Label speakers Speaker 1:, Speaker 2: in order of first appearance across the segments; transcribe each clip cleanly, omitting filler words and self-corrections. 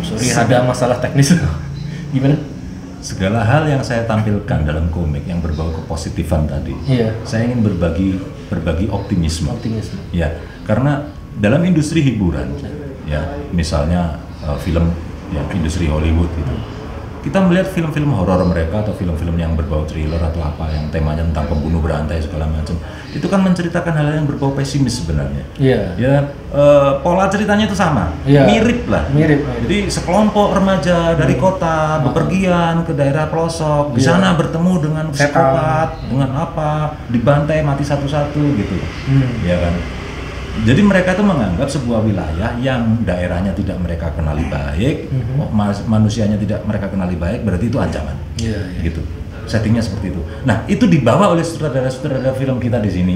Speaker 1: Sorry, ada masalah teknis. Gimana?
Speaker 2: Segala hal yang saya tampilkan dalam komik yang berbau kepositifan tadi, saya ingin berbagi optimisme. Ya, karena dalam industri hiburan, ya, misalnya film, ya, industri Hollywood gitu, kita melihat film-film horor mereka atau film-film yang berbau thriller atau apa yang temanya tentang pembunuh berantai segala macam, itu kan menceritakan hal yang berbau pesimis sebenarnya. Ya, pola ceritanya itu sama, mirip lah. Jadi sekelompok remaja dari kota bepergian ke daerah pelosok, di sana bertemu dengan psikopat, dengan apa, dibantai mati satu-satu gitu, ya kan. Jadi mereka itu menganggap sebuah wilayah yang daerahnya tidak mereka kenali baik, manusianya tidak mereka kenali baik, berarti itu ancaman. Gitu. Settingnya seperti itu. Nah, itu dibawa oleh sutradara-sutradara film kita di sini.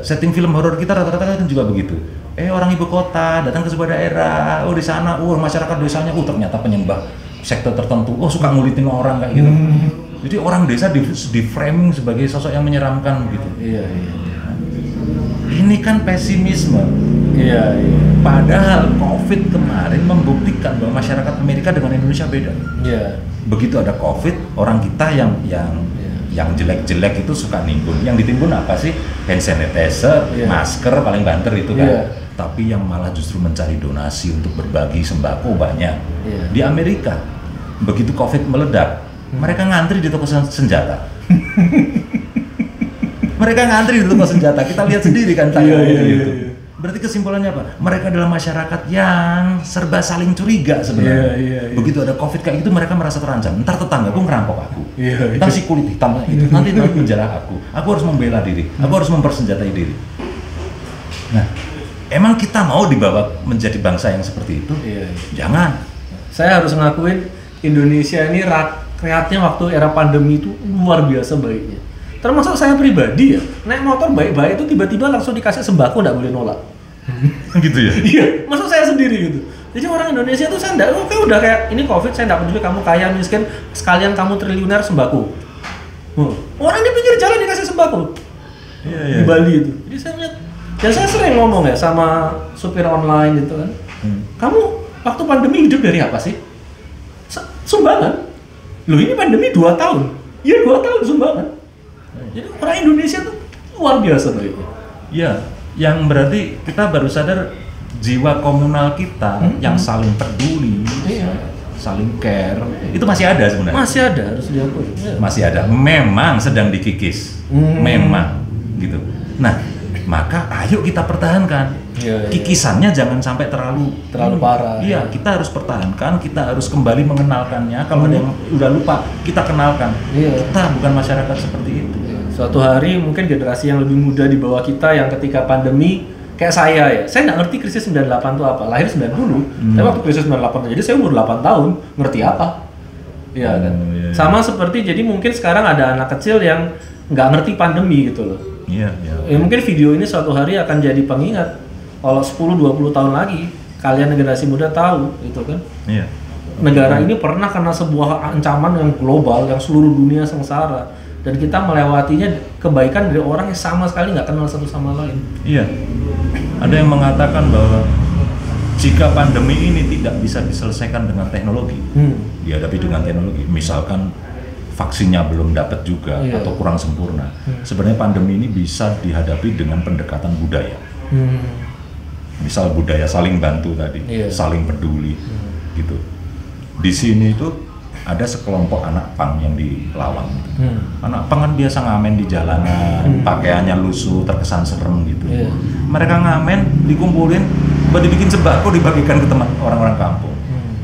Speaker 2: Setting film horor kita rata-rata kan juga begitu. Orang ibu kota datang ke sebuah daerah, di sana, masyarakat desanya, ternyata penyembah sekte tertentu, suka ngulitin orang kayak gitu. Jadi orang desa di framing sebagai sosok yang menyeramkan gitu. Ini kan pesimisme. Padahal COVID kemarin membuktikan bahwa masyarakat Amerika dengan Indonesia beda. Begitu ada COVID, orang kita yang jelek-jelek itu suka nimbun. Yang ditimbun apa sih? Hand sanitizer, masker paling banter itu kan. Tapi yang malah justru mencari donasi untuk berbagi sembako banyak. Di Amerika, begitu COVID meledak, mereka ngantri di toko senjata. Mereka ngantri di toko senjata, kita lihat sendiri kan itu. Berarti kesimpulannya apa? Mereka adalah masyarakat yang serba saling curiga sebenarnya. Begitu ada COVID kayak gitu, mereka merasa terancam. Ntar tetanggaku ngerampok aku, ntar si kulit hitam itu nanti menjarah aku harus membela diri, aku harus mempersenjatai diri. Nah, emang kita mau dibawa menjadi bangsa yang seperti itu? Jangan.
Speaker 1: Saya harus ngakuin Indonesia ini rakyatnya waktu era pandemi itu luar biasa baiknya. Termasuk saya pribadi ya, naik motor baik-baik itu tiba-tiba langsung dikasih sembako, nggak boleh nolak.
Speaker 2: Gitu ya?
Speaker 1: Iya, maksud saya sendiri gitu. Jadi orang Indonesia tuh saya nggak, udah kayak ini COVID, saya nggak peduli kamu kaya miskin, sekalian kamu triliuner sembako. Orang di pinggir jalan dikasih sembako. Di Bali itu. Jadi saya lihat, dan saya sering ngomong ya sama supir online gitu kan. Kamu waktu pandemi hidup dari apa sih? Sumbangan. Loh ini pandemi 2 tahun. Iya 2 tahun sumbangan. Jadi orang Indonesia tuh luar biasa baiknya.
Speaker 2: Iya, yang berarti kita baru sadar jiwa komunal kita yang saling peduli, saling care, itu masih ada sebenarnya.
Speaker 1: Masih ada, harus diakui.
Speaker 2: Masih ada, memang sedang dikikis, memang gitu. Nah, maka ayo kita pertahankan. Kikisannya jangan sampai terlalu
Speaker 1: parah.
Speaker 2: Iya, kita harus pertahankan, kita harus kembali mengenalkannya. Kalau ada yang udah lupa, kita kenalkan. Kita bukan masyarakat seperti itu.
Speaker 1: Suatu hari mungkin generasi yang lebih muda di bawah kita yang ketika pandemi kayak saya nggak ngerti krisis 98 itu apa, lahir 90, tapi waktu krisis 98 jadi saya umur 8 tahun, ngerti apa? Kan? Sama seperti jadi mungkin sekarang ada anak kecil yang nggak ngerti pandemi gitu loh. Mungkin video ini suatu hari akan jadi pengingat kalau 10-20 tahun lagi kalian generasi muda tahu gitu kan. Negara ini pernah kena sebuah ancaman yang global yang seluruh dunia sengsara. Dan kita melewatinya kebaikan dari orang yang sama sekali nggak kenal satu sama lain.
Speaker 2: Ada yang mengatakan bahwa jika pandemi ini tidak bisa diselesaikan dengan teknologi, dihadapi dengan teknologi, misalkan vaksinnya belum dapat juga atau kurang sempurna, sebenarnya pandemi ini bisa dihadapi dengan pendekatan budaya. Misal budaya saling bantu tadi, saling peduli, gitu. Di sini itu ada sekelompok anak pang yang di Lawang. Anak pang kan biasa ngamen di jalanan, pakaiannya lusuh, terkesan serem gitu. Mereka ngamen, dikumpulin, buat dibikin sembako, dibagikan ke teman orang-orang kampung.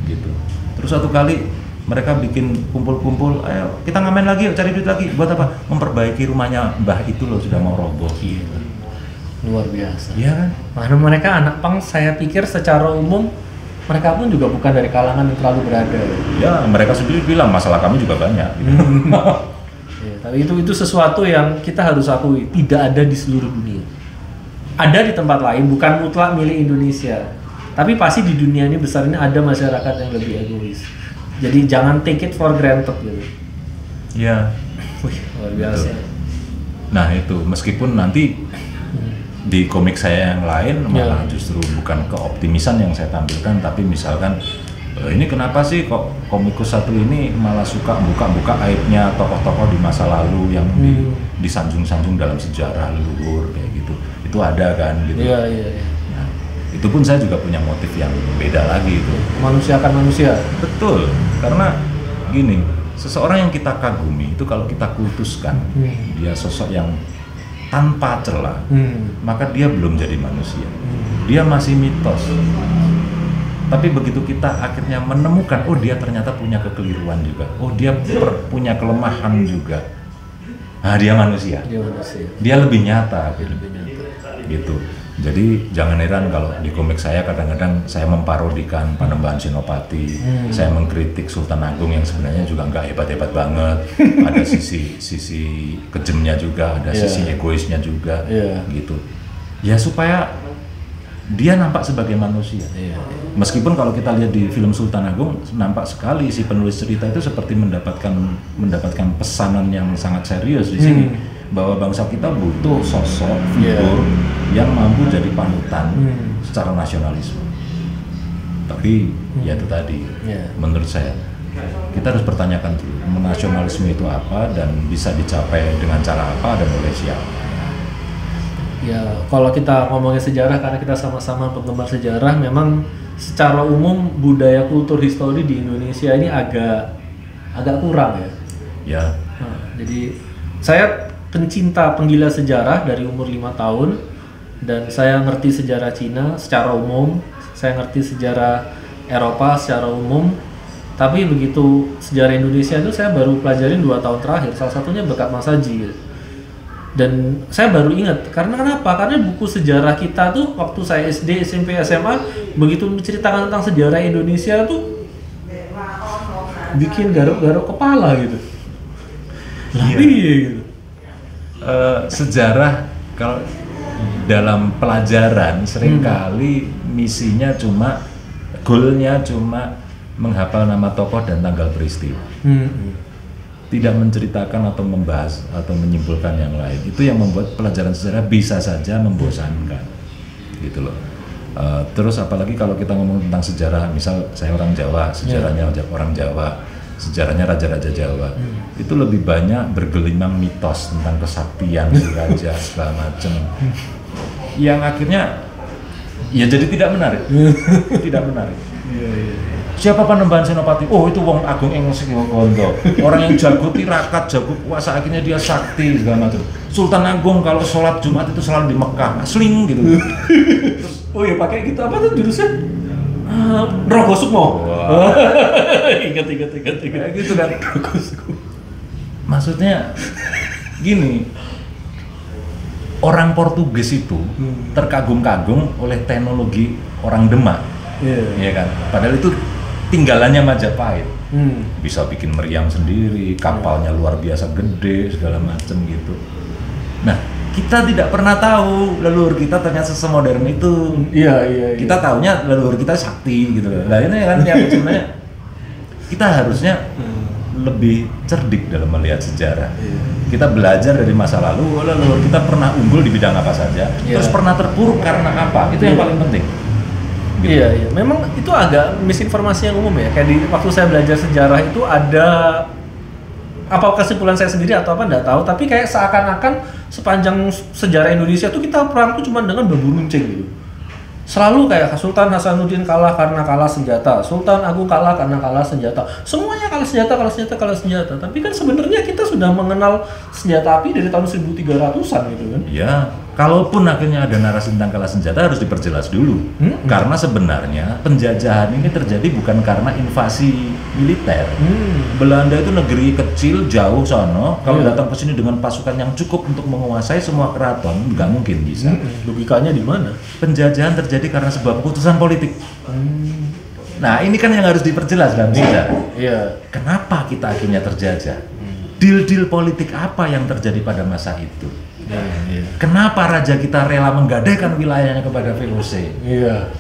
Speaker 2: Gitu. Terus satu kali mereka bikin kumpul-kumpul, ayo kita ngamen lagi, yuk, cari duit lagi. Buat apa? Memperbaiki rumahnya mbah itu loh, sudah mau roboh.
Speaker 1: Luar biasa.
Speaker 2: Iya kan?
Speaker 1: Mana mereka anak pang, saya pikir secara umum mereka pun juga bukan dari kalangan yang terlalu berada.
Speaker 2: Ya, mereka sendiri bilang masalah kami juga banyak.
Speaker 1: Tapi itu sesuatu yang kita harus akui, tidak ada di seluruh dunia. Ada di tempat lain, bukan mutlak milik Indonesia. Tapi pasti di dunia ini besar ini ada masyarakat yang lebih egois. Jadi jangan take it for granted gitu.
Speaker 2: Iya.
Speaker 1: Luar biasa.
Speaker 2: Nah itu, meskipun nanti di komik saya yang lain malah justru bukan keoptimisan yang saya tampilkan, tapi misalkan Ini kenapa sih kok komikus satu ini malah suka buka-buka aibnya tokoh-tokoh di masa lalu yang disanjung-sanjung dalam sejarah leluhur kayak gitu. Itu ada kan gitu.
Speaker 1: Iya.
Speaker 2: Nah, itu pun saya juga punya motif yang beda lagi itu.
Speaker 1: Manusiakan manusia.
Speaker 2: Betul, karena gini, seseorang yang kita kagumi itu kalau kita kultuskan, dia sosok yang tanpa celah, maka dia belum jadi manusia. Dia masih mitos. Tapi begitu kita akhirnya menemukan, oh dia ternyata punya kekeliruan juga, oh dia punya kelemahan juga, nah dia manusia. Dia lebih nyata, gitu. Jadi jangan heran kalau di komik saya kadang-kadang saya memparodikan Panembahan Senopati, saya mengkritik Sultan Agung yang sebenarnya juga nggak hebat-hebat banget, ada sisi kejamnya juga, ada sisi egoisnya juga, gitu. Ya supaya dia nampak sebagai manusia. Meskipun kalau kita lihat di film Sultan Agung, nampak sekali si penulis cerita itu seperti mendapatkan pesanan yang sangat serius di sini, bahwa bangsa kita butuh sosok figur yang mampu jadi panutan secara nasionalisme. Tapi ya itu tadi, menurut saya kita harus pertanyakan dulu, nasionalisme itu apa dan bisa dicapai dengan cara apa dan oleh siapa.
Speaker 1: Ya, kalau kita ngomongin sejarah, karena kita sama-sama penggemar sejarah, memang secara umum budaya kultur histori di Indonesia ini agak kurang ya.
Speaker 2: Ya.
Speaker 1: Nah, jadi saya penggila sejarah dari umur 5 tahun, dan saya ngerti sejarah Cina secara umum, saya ngerti sejarah Eropa secara umum, tapi begitu sejarah Indonesia itu saya baru pelajarin 2 tahun terakhir, salah satunya berkat Mas Haji gitu. Dan saya baru ingat, karena kenapa? Karena buku sejarah kita tuh waktu saya SD, SMP, SMA, begitu menceritakan tentang sejarah Indonesia tuh bikin garuk-garuk kepala gitu. Gitu.
Speaker 2: Sejarah kalau dalam pelajaran seringkali misinya cuma, goalnya cuma menghafal nama tokoh dan tanggal peristiwa. Tidak menceritakan atau membahas atau menyimpulkan yang lain. Itu yang membuat pelajaran sejarah bisa saja membosankan, gitu loh. Terus apalagi kalau kita ngomong tentang sejarah, misal saya orang Jawa, sejarahnya orang Jawa, sejarahnya raja-raja Jawa, itu lebih banyak bergelimang mitos tentang kesaktian si raja segala macam, yang akhirnya ya jadi tidak menarik, tidak menarik. Siapa Panembahan Senopati? Oh itu wong agung ing Singgondo. Orang yang jago tirakat, jago puasa, akhirnya dia sakti segala macam. Sultan Agung kalau sholat Jumat itu selalu di Mekah, sling gitu.
Speaker 1: Terus, oh ya pakai gitu, apa tuh jurusnya? Rogo Sukmo. Ingat.
Speaker 2: Kayak gitu kan. Maksudnya gini, orang Portugis itu terkagum-kagum oleh teknologi orang Demak. Iya kan? Padahal itu tinggalannya Majapahit, bisa bikin meriam sendiri, kapalnya luar biasa gede, segala macam gitu. Nah, kita tidak pernah tahu leluhur kita ternyata semodern itu. Iya. Kita taunya leluhur kita sakti gitu. Nah ini kan yang sebenarnya kita harusnya lebih cerdik dalam melihat sejarah. Kita belajar dari masa lalu, leluhur kita pernah unggul di bidang apa saja, terus pernah terpuruk karena apa? Itu yang paling penting.
Speaker 1: Gitu. Iya, memang itu agak misinformasi yang umum ya. Kayak waktu saya belajar sejarah itu ada, apa kesimpulan saya sendiri atau apa nggak tahu, tapi kayak seakan-akan sepanjang sejarah Indonesia tuh kita perang tuh cuma dengan bambu runcing gitu. Selalu kayak Sultan Hasanuddin kalah karena kalah senjata, Sultan Agung kalah karena kalah senjata, semuanya kalah senjata. Tapi kan sebenarnya kita sudah mengenal senjata api dari tahun 1300-an gitu kan.
Speaker 2: Iya. Kalaupun akhirnya ada narasi tentang kalah senjata harus diperjelas dulu. Karena sebenarnya penjajahan ini terjadi bukan karena invasi militer. Belanda itu negeri kecil jauh sono, kalau datang ke sini dengan pasukan yang cukup untuk menguasai semua keraton, nggak mungkin bisa.
Speaker 1: Logikanya di mana?
Speaker 2: Penjajahan terjadi karena sebuah keputusan politik. Nah, ini kan yang harus diperjelas dalam sejarah.
Speaker 1: Iya.
Speaker 2: Kenapa kita akhirnya terjajah? Deal-deal politik apa yang terjadi pada masa itu? Kenapa raja kita rela menggadaikan wilayahnya kepada VOC?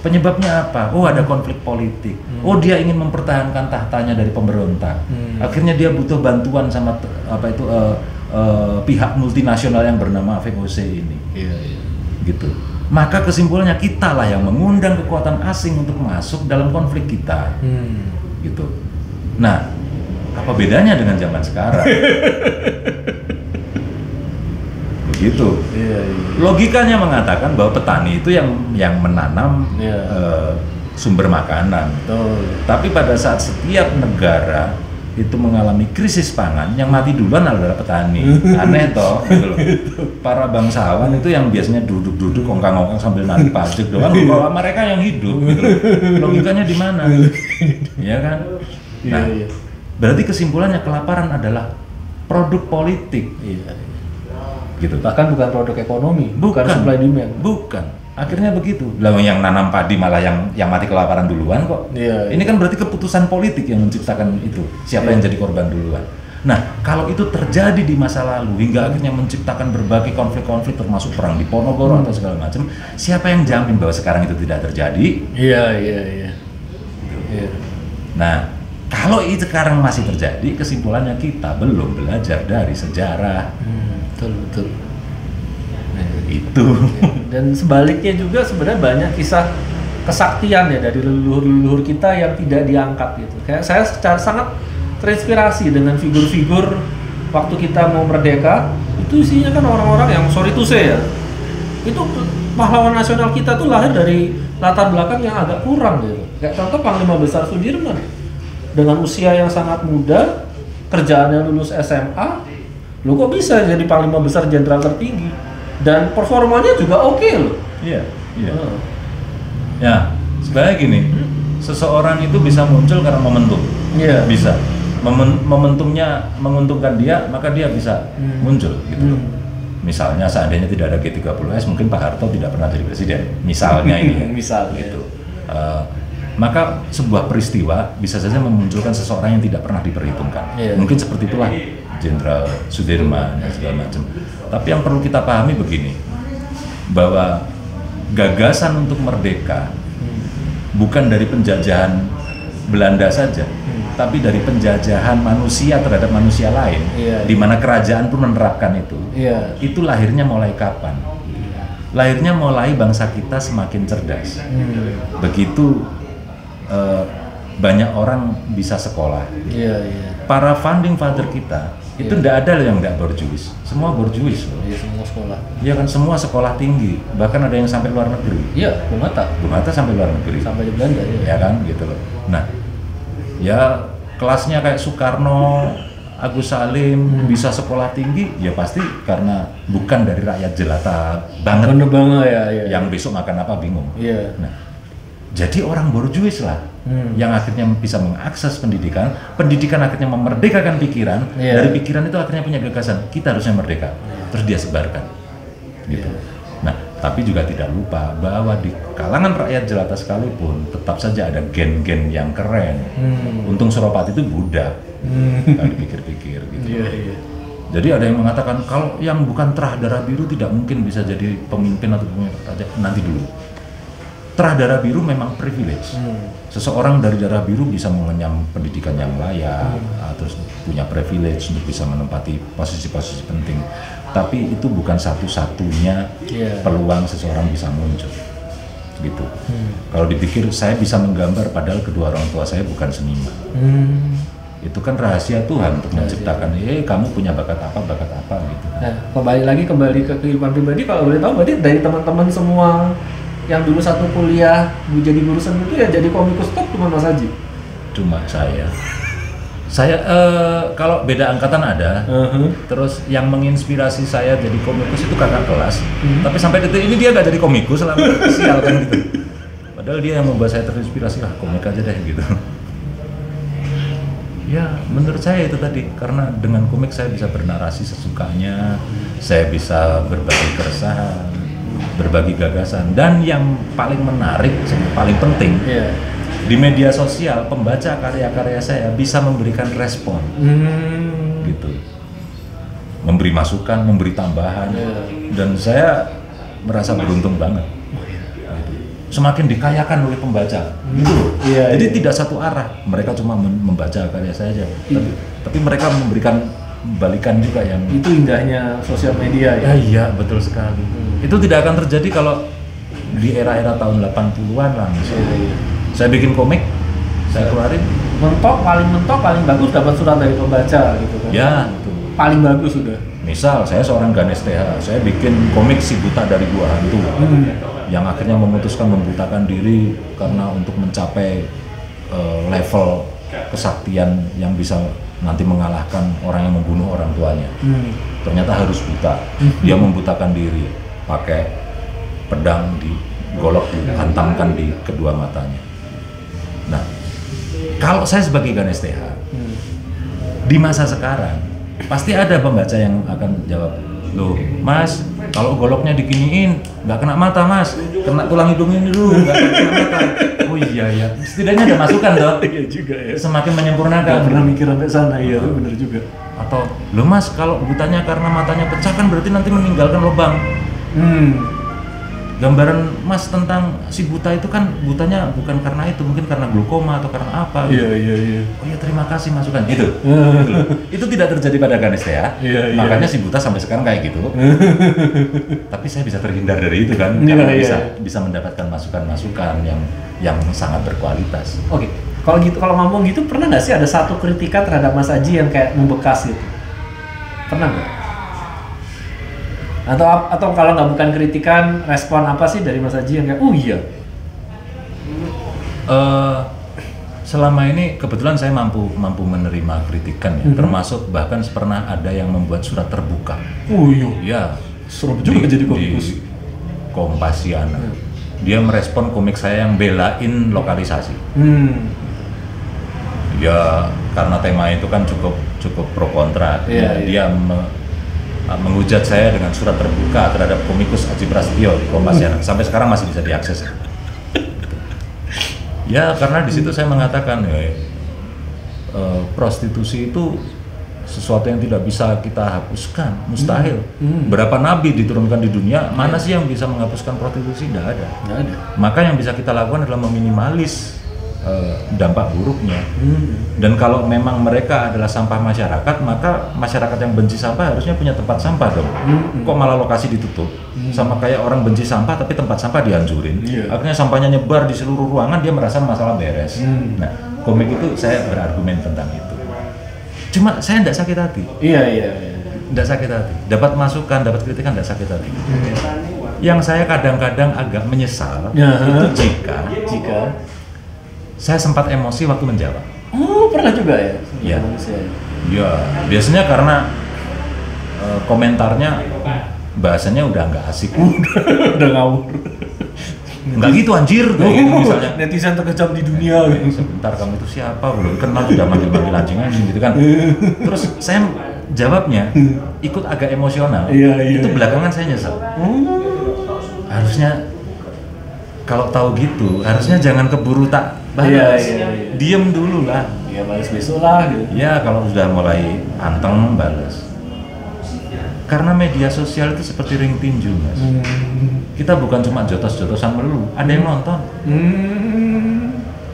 Speaker 2: Penyebabnya apa? Oh, ada konflik politik. Oh, dia ingin mempertahankan tahtanya dari pemberontak. Akhirnya dia butuh bantuan sama pihak multinasional yang bernama VOC ini. Gitu. maka kesimpulannya kita lah yang mengundang kekuatan asing untuk masuk dalam konflik kita. Gitu. Nah, apa bedanya dengan zaman sekarang? Begitu. Logikanya mengatakan bahwa petani itu yang menanam sumber makanan. Tapi pada saat setiap negara itu mengalami krisis pangan, yang mati duluan adalah petani. Aneh toh, gitu loh. Para bangsawan itu yang biasanya duduk-duduk ongkang-ongkang sambil narik pajak doang, bahwa mereka yang hidup, gitu loh. Logikanya di mana? Ya kan? Nah, berarti kesimpulannya kelaparan adalah produk politik. Gitu.
Speaker 1: Bahkan bukan produk ekonomi, bukan supply demand.
Speaker 2: Bukan. Akhirnya begitu. Lalu yang nanam padi malah yang mati kelaparan duluan kok. Ini kan berarti keputusan politik yang menciptakan itu. Siapa yang jadi korban duluan. Nah, kalau itu terjadi di masa lalu hingga akhirnya menciptakan berbagai konflik-konflik termasuk perang di Ponorogo atau segala macam, siapa yang jamin bahwa sekarang itu tidak terjadi?
Speaker 1: Iya.
Speaker 2: Nah, kalau itu sekarang masih terjadi, kesimpulannya kita belum belajar dari sejarah.
Speaker 1: Betul.
Speaker 2: Itu.
Speaker 1: Dan sebaliknya juga sebenarnya banyak kisah kesaktian ya dari leluhur-leluhur kita yang tidak diangkat gitu. Kayak saya secara sangat terinspirasi dengan figur-figur waktu kita mau merdeka, itu isinya kan orang-orang yang sorry to say ya. Itu pahlawan nasional kita tuh lahir dari latar belakang yang agak kurang gitu. Kayak contoh Panglima Besar Sudirman dengan usia yang sangat muda, kerjaannya lulus SMA, lo kok bisa jadi Panglima Besar Jenderal tertinggi? Dan performanya juga oke loh.
Speaker 2: Iya. Ya, sebenarnya gini, seseorang itu bisa muncul karena momentum. Bisa. Momentumnya menguntungkan dia, maka dia bisa muncul gitu loh. Misalnya seandainya tidak ada G30S, mungkin Pak Harto tidak pernah jadi presiden. Misalnya ini ya.
Speaker 1: Misalnya.
Speaker 2: Gitu. Maka sebuah peristiwa bisa saja memunculkan seseorang yang tidak pernah diperhitungkan. Mungkin seperti itulah Jenderal Sudirman dan segala macam. Tapi yang perlu kita pahami begini, bahwa gagasan untuk merdeka bukan dari penjajahan Belanda saja, tapi dari penjajahan manusia terhadap manusia lain, di mana kerajaan pun menerapkan itu. Itu lahirnya mulai kapan? Lahirnya mulai bangsa kita semakin cerdas. Begitu banyak orang bisa sekolah. Para founding father kita itu tidak ada yang tidak borjuis, semua borjuis loh.
Speaker 1: Semua sekolah.
Speaker 2: Iya kan, semua sekolah tinggi, bahkan ada yang sampai luar negeri.
Speaker 1: Bung Hatta
Speaker 2: sampai luar negeri.
Speaker 1: Sampai di Belanda.
Speaker 2: Ya kan, gitu loh. Nah, ya kelasnya kayak Soekarno, Agus Salim bisa sekolah tinggi, ya pasti karena bukan dari rakyat jelata banget. Yang besok makan apa bingung. Nah, jadi orang borjuis lah yang akhirnya bisa mengakses pendidikan akhirnya memerdekakan pikiran, dari pikiran itu akhirnya punya gagasan, kita harusnya merdeka, terus dia sebarkan gitu. Nah, tapi juga tidak lupa bahwa di kalangan rakyat jelata sekalipun tetap saja ada gen-gen yang keren. Untung Suropati itu budak, kalau dipikir-pikir gitu. Jadi ada yang mengatakan kalau yang bukan terah darah biru tidak mungkin bisa jadi pemimpin atau raja. Nanti dulu. Terah darah biru memang privilege. Seseorang dari darah biru bisa mengenyam pendidikan yang layak, terus punya privilege untuk bisa menempati posisi-posisi penting. Tapi itu bukan satu-satunya peluang seseorang bisa muncul. Gitu. Kalau dipikir saya bisa menggambar padahal kedua orang tua saya bukan seniman. Itu kan rahasia Tuhan untuk menciptakan. Kamu punya bakat apa gitu.
Speaker 1: Nah, kembali ke kehidupan pribadi, kalau boleh tahu berarti dari teman-teman semua yang dulu satu kuliah jadi guru seni itu ya jadi komikus top cuma Mas Haji?
Speaker 2: Cuma saya kalau beda angkatan ada, terus yang menginspirasi saya jadi komikus itu kakak kelas, tapi sampai detik ini dia gak jadi komikus, selama sial kan gitu. Padahal dia yang membuat saya terinspirasi, komik aja deh gitu. Ya menurut saya itu tadi, karena dengan komik saya bisa bernarasi sesukanya, saya bisa berbagi keresahan, berbagi gagasan, dan yang paling menarik, yang paling penting, di media sosial pembaca karya-karya saya bisa memberikan respon, gitu, memberi masukan, memberi tambahan, dan saya merasa beruntung banget. Semakin dikayakan oleh pembaca, jadi tidak satu arah, mereka cuma membaca karya saya aja, tapi mereka memberikan balikan juga yang
Speaker 1: itu indahnya sosial media ya.
Speaker 2: Iya betul sekali. Itu tidak akan terjadi kalau di era-era tahun 80-an lah misalnya. Saya bikin komik, saya keluarin.
Speaker 1: Mentok paling bagus dapat surat dari pembaca gitu kan.
Speaker 2: Ya, itu.
Speaker 1: Paling bagus sudah.
Speaker 2: Misal saya seorang Ganes TH, saya bikin komik Si Buta dari Gua Hantu. Yang akhirnya memutuskan membutakan diri karena untuk mencapai level kesaktian yang bisa nanti mengalahkan orang yang membunuh orang tuanya. Ternyata harus buta. Dia membutakan diri pakai pedang digolok, dihantamkan di kedua matanya. Nah, kalau saya sebagai Ganes TH di masa sekarang pasti ada pembaca yang akan jawab, loh mas, kalau goloknya diginiin nggak kena mata mas, kena tulang hidung ini dulu, nggak kena mata. Oh iya ya, setidaknya ada masukan dong.
Speaker 1: Iya juga ya.
Speaker 2: Semakin menyempurnakan.
Speaker 1: Nggak pernah mikir sampai sana, iya bener juga.
Speaker 2: Atau, loh mas, kalau butanya karena matanya pecah kan berarti nanti meninggalkan lubang. Gambaran mas tentang si buta itu kan butanya bukan karena itu, mungkin karena glukoma atau karena apa.
Speaker 1: Iya.
Speaker 2: Oh iya, terima kasih masukan itu. Itu tidak terjadi pada Ganes ya. Makanya si buta sampai sekarang kayak gitu. Tapi saya bisa terhindar dari itu kan, karena bisa mendapatkan masukan-masukan yang sangat berkualitas.
Speaker 1: Oke. Kalau ngomong gitu, pernah nggak sih ada satu kritikan terhadap Mas Aji yang kayak membekas gitu? Pernah nggak? Atau kalau nggak bukan kritikan, respon apa sih dari Mas Aji yang kayak, oh iya?
Speaker 2: Selama ini kebetulan saya mampu menerima kritikan ya, termasuk bahkan pernah ada yang membuat surat terbuka.
Speaker 1: Oh iya.
Speaker 2: Ya,
Speaker 1: seru juga jadi komikus.
Speaker 2: Di Kompasiana. Dia merespon komik saya yang belain lokalisasi. Ya, karena tema itu kan cukup pro kontra. Dia menghujat saya dengan surat terbuka terhadap komikus Adjie Prasetyo di Kompasiana. Sampai sekarang masih bisa diakses. Ya, karena di situ saya mengatakan prostitusi itu sesuatu yang tidak bisa kita hapuskan, mustahil. Berapa nabi diturunkan di dunia, mana sih yang bisa menghapuskan prostitusi? Tidak ada. Maka yang bisa kita lakukan adalah meminimalis dampak buruknya. Dan kalau memang mereka adalah sampah masyarakat, maka masyarakat yang benci sampah harusnya punya tempat sampah dong. Kok malah lokasi ditutup? Sama kayak orang benci sampah tapi tempat sampah dihancurin. Akhirnya sampahnya nyebar di seluruh ruangan, dia merasa masalah beres. Nah, komik itu saya berargumen tentang itu. Cuma saya tidak sakit hati.
Speaker 1: Iya.
Speaker 2: Tidak sakit hati. Dapat masukan, dapat kritikan, tidak sakit hati. Yang saya kadang-kadang agak menyesal itu jika saya sempat emosi waktu menjawab.
Speaker 1: Oh, pernah juga ya?
Speaker 2: Iya. Ya, biasanya karena komentarnya bahasanya udah nggak asik.
Speaker 1: Udah ngawur.
Speaker 2: Nggak gitu anjir, gitu misalnya.
Speaker 1: Netizen terkejam di dunia.
Speaker 2: Sebentar, kamu itu siapa? Belum kenal udah manggil-manggil anjing gitu kan. Terus saya jawabnya ikut agak emosional. Itu belakangan saya nyesel. Harusnya kalau tahu gitu, harusnya jangan keburu tak balas. Diem dulu lah.
Speaker 1: Ya balas besok lah gitu.
Speaker 2: Ya kalau sudah mulai anteng balas. Karena media sosial itu seperti ring tinju, Mas. Kita bukan cuma jotos-jotosan melulu, ada yang nonton.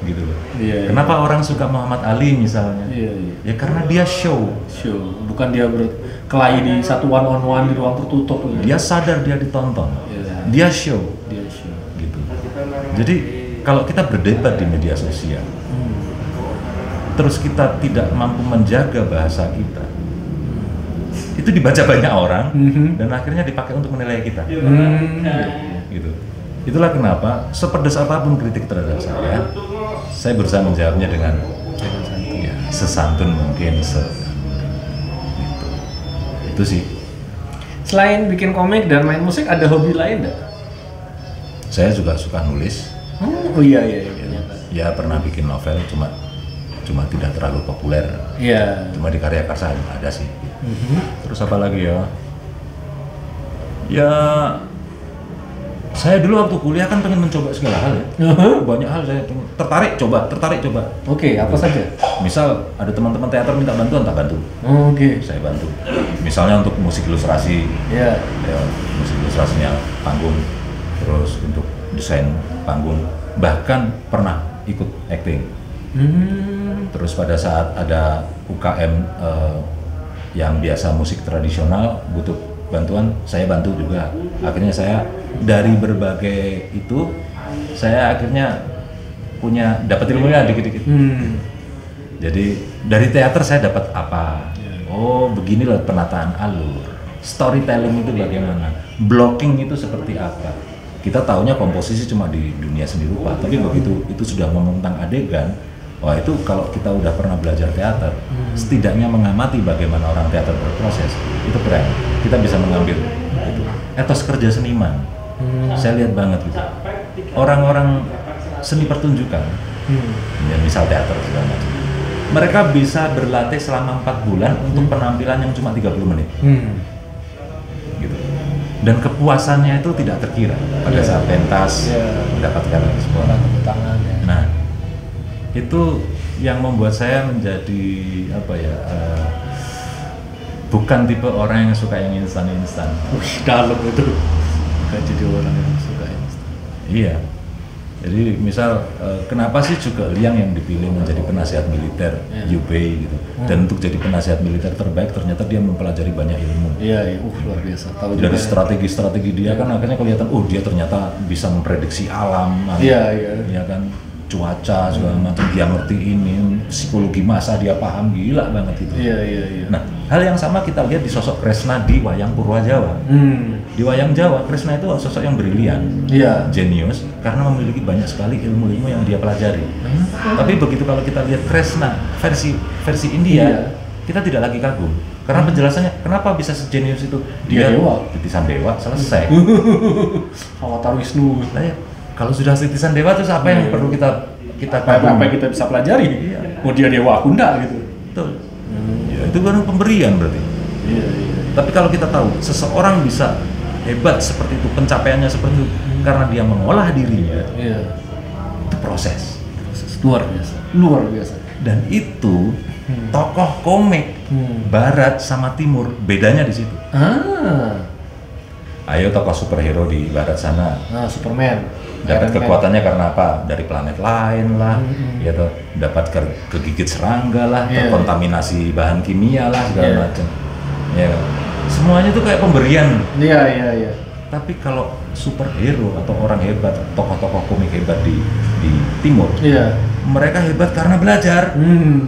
Speaker 2: Gitu loh. Kenapa orang suka Muhammad Ali misalnya? Ya karena dia show.
Speaker 1: Bukan dia berkelahi di satu one on one di ruang tertutup.
Speaker 2: Dia sadar dia ditonton. Dia show. Gitu. Jadi kalau kita berdebat di media sosial, terus kita tidak mampu menjaga bahasa kita, itu dibaca banyak orang dan akhirnya dipakai untuk menilai kita. Gitu. Itulah kenapa sepedas apapun kritik terhadap saya berusaha menjawabnya dengan sesantun mungkin. Gitu. Itu sih.
Speaker 1: Selain bikin komik dan main musik, ada hobi lain nggak?
Speaker 2: Saya juga suka nulis.
Speaker 1: Oh iya.
Speaker 2: Ya pernah bikin novel, cuma tidak terlalu populer. Cuma di Karya Karsa ada sih. Terus apa lagi ya? Ya saya dulu waktu kuliah kan pengen mencoba segala hal ya. Banyak hal saya tertarik coba.
Speaker 1: Oke, apa saja?
Speaker 2: Misal ada teman-teman teater minta bantuan, tak bantu. Saya bantu. Misalnya untuk musik ilustrasi. Ya, musik ilustrasinya panggung. Terus untuk desain panggung, bahkan pernah ikut acting. Terus pada saat ada UKM yang biasa musik tradisional butuh bantuan, saya bantu juga. Akhirnya saya dari berbagai itu saya akhirnya dapat ilmunya dikit-dikit. Jadi dari teater saya dapat apa? Oh, beginilah penataan alur. Storytelling itu bagaimana? Blocking itu seperti apa? Kita taunya komposisi cuma di dunia seni rupa, tapi begitu itu sudah ngomong tentang adegan, wah itu kalau kita udah pernah belajar teater, setidaknya mengamati bagaimana orang teater berproses, itu keren. Kita bisa mengambil itu. Etos kerja seniman, saya lihat banget gitu. Orang-orang seni pertunjukan, ya misal teater segala macam. Mereka bisa berlatih selama 4 bulan untuk penampilan yang cuma 30 menit. Gitu. Dan kepuasannya itu tidak terkira pada saat pentas mendapatkan sebuah tangan. Nah, itu yang membuat saya menjadi bukan tipe orang yang suka yang instan-instan.
Speaker 1: Dalam itu. Bukan jadi orang yang suka instan.
Speaker 2: Iya. Jadi misal kenapa sih juga Liang yang dipilih menjadi penasihat militer Yubei gitu, dan untuk jadi penasihat militer terbaik ternyata dia mempelajari banyak ilmu.
Speaker 1: Iya, luar biasa. Tahu
Speaker 2: dari strategi-strategi dia kan akhirnya kelihatan, dia ternyata bisa memprediksi alam, ya kan, cuaca segala macam, dia ngerti ini, psikologi massa dia paham, gila banget itu.
Speaker 1: Iya.
Speaker 2: Nah, hal yang sama kita lihat di sosok Kresna di wayang Purwa Jawa. Di wayang Jawa, Kresna itu sosok yang brilian, jenius, karena memiliki banyak sekali ilmu-ilmu yang dia pelajari. Tapi begitu kalau kita lihat Kresna versi India, kita tidak lagi kagum. Karena penjelasannya, kenapa bisa sejenius itu? Dia dewa, titisan dewa, selesai.
Speaker 1: Avatar Wisnu.
Speaker 2: Nah, ya, kalau sudah titisan dewa, terus apa yang perlu kita kagum?
Speaker 1: Apa yang kita bisa pelajari? Oh, dia dewa, aku enggak gitu.
Speaker 2: Betul. Ya, itu kan pemberian berarti.
Speaker 1: Iya.
Speaker 2: Tapi kalau kita tahu seseorang bisa hebat seperti itu, pencapaiannya seperti itu karena dia mengolah dirinya, itu proses
Speaker 1: luar biasa.
Speaker 2: Dan itu tokoh komik Barat sama Timur bedanya di situ. Ayo tokoh superhero di Barat sana,
Speaker 1: Superman,
Speaker 2: dapat kekuatannya karena apa? Dari planet lain lah, gitu. Dapat kegigit serangga lah, terkontaminasi bahan kimia lah, segala macam. Ya, semuanya itu kayak pemberian.
Speaker 1: Iya.
Speaker 2: Tapi kalau superhero atau orang hebat, tokoh-tokoh komik hebat di Timur, mereka hebat karena belajar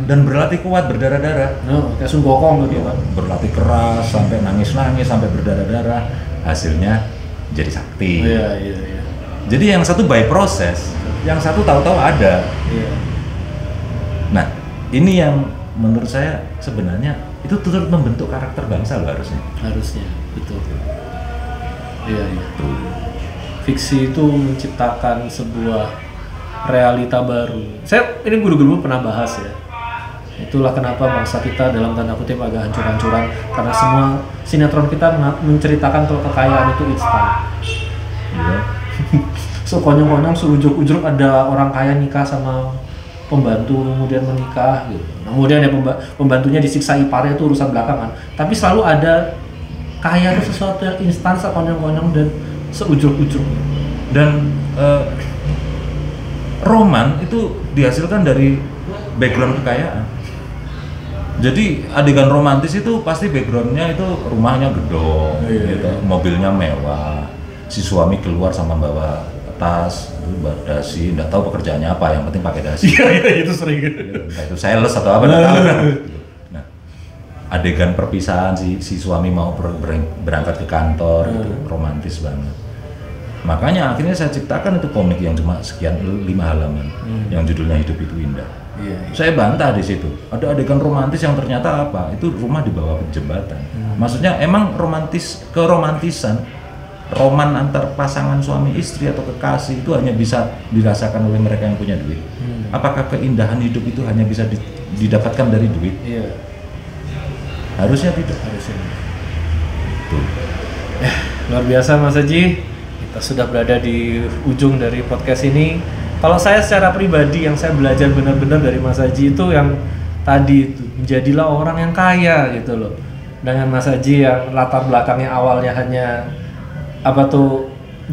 Speaker 2: dan berlatih kuat, berdarah-darah.
Speaker 1: Kayak Sun Gokong gitu kan.
Speaker 2: Berlatih keras sampai nangis-nangis, sampai berdarah-darah, hasilnya jadi sakti.
Speaker 1: Iya.
Speaker 2: Jadi yang satu by proses, yang satu tahu-tahu ada. Nah, ini yang menurut saya sebenarnya itu turut membentuk karakter bangsa loh harusnya.
Speaker 1: Betul. Iya. Fiksi itu menciptakan sebuah realita baru. Saya ini guru-guru pernah bahas ya. Itulah kenapa bangsa kita dalam tanda kutip agak hancur-hancuran, karena semua sinetron kita menceritakan kalau kekayaan itu instan. So konyol-konyol, ujuk-ujuk ada orang kaya nikah sama pembantu, kemudian menikah gitu. Kemudian ya pembantunya disiksa iparnya, itu urusan belakangan. Tapi selalu ada kaya itu sesuatu yang instan, sekonyong-konyong dan seujuk-ujuk.
Speaker 2: Dan roman itu dihasilkan dari background kekayaan. Jadi adegan romantis itu pasti backgroundnya itu rumahnya gedong, gitu, mobilnya mewah, si suami keluar sama bawa tas, dasi, nggak tahu pekerjaannya apa, yang penting pakai dasi.
Speaker 1: Iya, itu sering.
Speaker 2: Nah, itu sales atau apa, nggak tahu. Nah, adegan perpisahan si suami mau berangkat ke kantor, itu romantis banget. Makanya akhirnya saya ciptakan itu komik yang cuma sekian 5 halaman, yang judulnya Hidup Itu Indah. Saya bantah di situ. Ada adegan romantis yang ternyata apa? Itu rumah di bawah jembatan. Maksudnya emang keromantisan roman antar pasangan suami istri atau kekasih itu hanya bisa dirasakan oleh mereka yang punya duit. Apakah keindahan hidup itu hanya bisa didapatkan dari duit? Harusnya tidak.
Speaker 1: Luar biasa Mas Haji. Kita sudah berada di ujung dari podcast ini. Kalau saya secara pribadi yang saya belajar benar-benar dari Mas Haji itu yang tadi itu, menjadilah orang yang kaya gitu loh. Dengan Mas Haji yang latar belakangnya awalnya hanya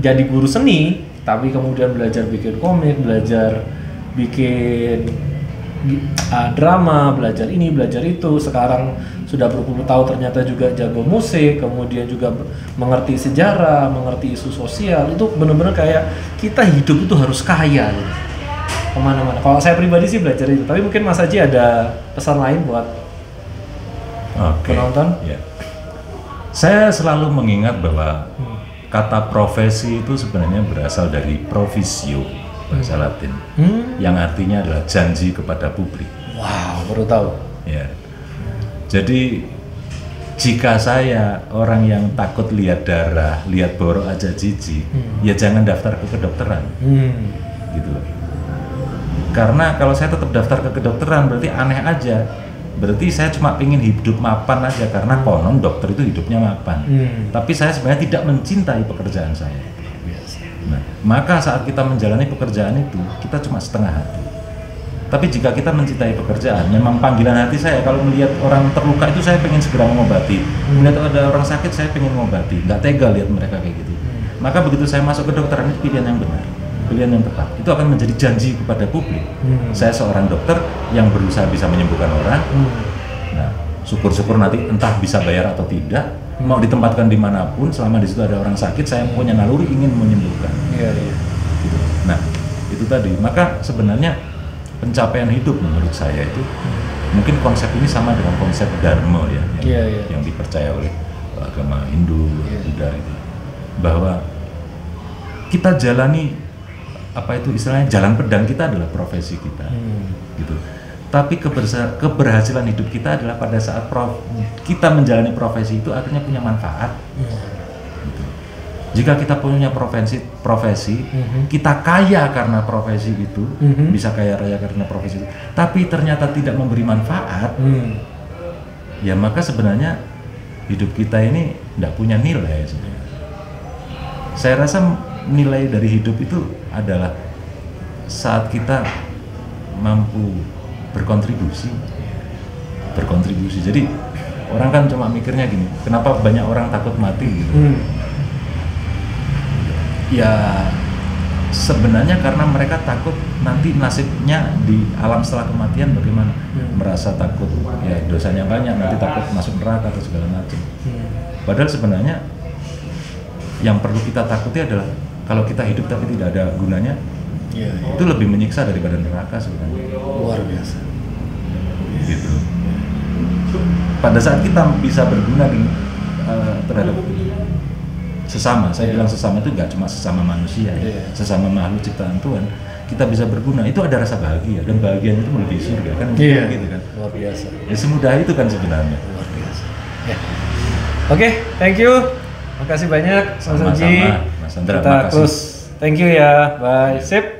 Speaker 1: jadi guru seni, tapi kemudian belajar bikin komik, belajar bikin drama, belajar ini, belajar itu. Sekarang sudah berpuluh tahun ternyata juga jago musik, kemudian juga mengerti sejarah, mengerti isu sosial. Itu benar-benar kayak kita hidup itu harus kaya gitu. Kemana-mana. Kalau saya pribadi sih belajar itu, tapi mungkin Mas Haji ada pesan lain buat penonton?
Speaker 2: Ya. Saya selalu mengingat bahwa kata profesi itu sebenarnya berasal dari provisio, bahasa Latin, yang artinya adalah janji kepada publik.
Speaker 1: Wow, baru tahu.
Speaker 2: Ya. Jadi jika saya orang yang takut lihat darah, lihat borok aja jijik, ya jangan daftar ke kedokteran. Gitu. Karena kalau saya tetap daftar ke kedokteran berarti aneh aja. Berarti saya cuma ingin hidup mapan aja karena konon dokter itu hidupnya mapan. Tapi saya sebenarnya tidak mencintai pekerjaan saya. Nah, maka saat kita menjalani pekerjaan itu kita cuma setengah hati. Tapi jika kita mencintai pekerjaan, memang panggilan hati saya kalau melihat orang terluka itu saya pengen segera mengobati. Melihat ada orang sakit saya pengen mengobati. Nggak tega lihat mereka kayak gitu. Maka begitu saya masuk ke kedokteran itu pilihan yang benar. Pilihan yang tepat, itu akan menjadi janji kepada publik. Saya seorang dokter yang berusaha bisa menyembuhkan orang. Nah, syukur-syukur nanti entah bisa bayar atau tidak, mau ditempatkan dimanapun, selama di situ ada orang sakit, saya punya naluri ingin menyembuhkan. Gitu. Nah, itu tadi. Maka sebenarnya pencapaian hidup menurut saya itu mungkin konsep ini sama dengan konsep dharma ya, yang dipercaya oleh agama Hindu, Buddha itu, bahwa kita jalani apa itu istilahnya jalan pedang kita adalah profesi kita, gitu. Tapi keberhasilan hidup kita adalah pada saat kita menjalani profesi itu akhirnya punya manfaat. Gitu. Jika kita punya profesi, kita kaya karena profesi itu, bisa kaya raya karena profesi itu, tapi ternyata tidak memberi manfaat, ya maka sebenarnya hidup kita ini tidak punya nilai. Saya rasa nilai dari hidup itu adalah saat kita mampu berkontribusi. Jadi orang kan cuma mikirnya gini, kenapa banyak orang takut mati gitu. Ya sebenarnya karena mereka takut nanti nasibnya di alam setelah kematian bagaimana. Merasa takut ya dosanya banyak, nanti takut masuk neraka atau segala macam. Padahal sebenarnya yang perlu kita takuti adalah kalau kita hidup tapi tidak ada gunanya, itu lebih menyiksa daripada neraka sebenarnya.
Speaker 1: Luar biasa.
Speaker 2: Gitu. Pada saat kita bisa berguna terhadap sesama, saya bilang sesama itu nggak cuma sesama manusia, sesama makhluk ciptaan Tuhan, kita bisa berguna, itu ada rasa bahagia dan bahagianya itu melebihi surga kan? Gitu kan?
Speaker 1: Luar biasa.
Speaker 2: Ya semudah itu kan sebenarnya.
Speaker 1: Luar biasa. Oke, thank you. Makasih banyak Mas Haji.
Speaker 2: Mas Andra,
Speaker 1: kita terus thank you ya. Bye. Sip.